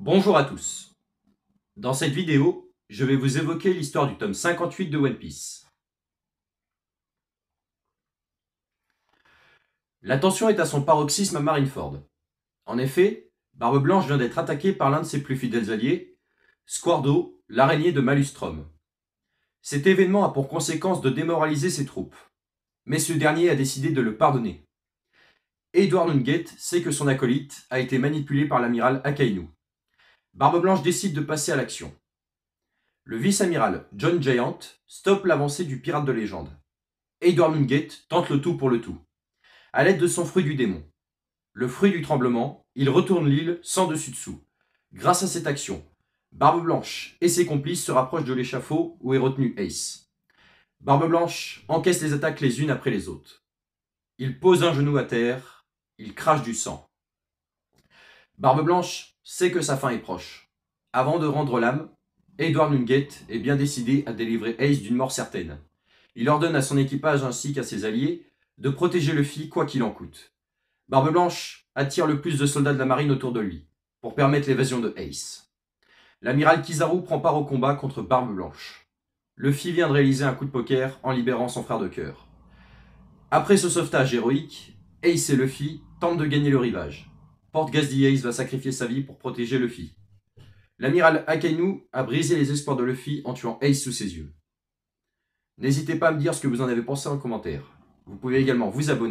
Bonjour à tous. Dans cette vidéo, je vais vous évoquer l'histoire du tome 58 de One Piece. La tension est à son paroxysme à Marineford. En effet, Barbe Blanche vient d'être attaquée par l'un de ses plus fidèles alliés, Squardo, l'araignée de Malustrom. Cet événement a pour conséquence de démoraliser ses troupes, mais ce dernier a décidé de le pardonner. Edward Nugget sait que son acolyte a été manipulé par l'amiral Akainu. Barbe Blanche décide de passer à l'action. Le vice-amiral John Giant stoppe l'avancée du pirate de légende. Edward Nugget tente le tout pour le tout. À l'aide de son fruit du démon, le fruit du tremblement, il retourne l'île sans dessus-dessous. Grâce à cette action, Barbe Blanche et ses complices se rapprochent de l'échafaud où est retenu Ace. Barbe Blanche encaisse les attaques les unes après les autres. Il pose un genou à terre, il crache du sang. Barbe Blanche sait que sa fin est proche. Avant de rendre l'âme, Edward Nugget est bien décidé à délivrer Ace d'une mort certaine. Il ordonne à son équipage ainsi qu'à ses alliés de protéger Luffy quoi qu'il en coûte. Barbe Blanche attire le plus de soldats de la marine autour de lui, pour permettre l'évasion de Ace. L'amiral Kizaru prend part au combat contre Barbe Blanche. Luffy vient de réaliser un coup de poker en libérant son frère de cœur. Après ce sauvetage héroïque, Ace et Luffy tentent de gagner le rivage. Port Ghazli Ace va sacrifier sa vie pour protéger Luffy. L'amiral Akainu a brisé les espoirs de Luffy en tuant Ace sous ses yeux. N'hésitez pas à me dire ce que vous en avez pensé en commentaire. Vous pouvez également vous abonner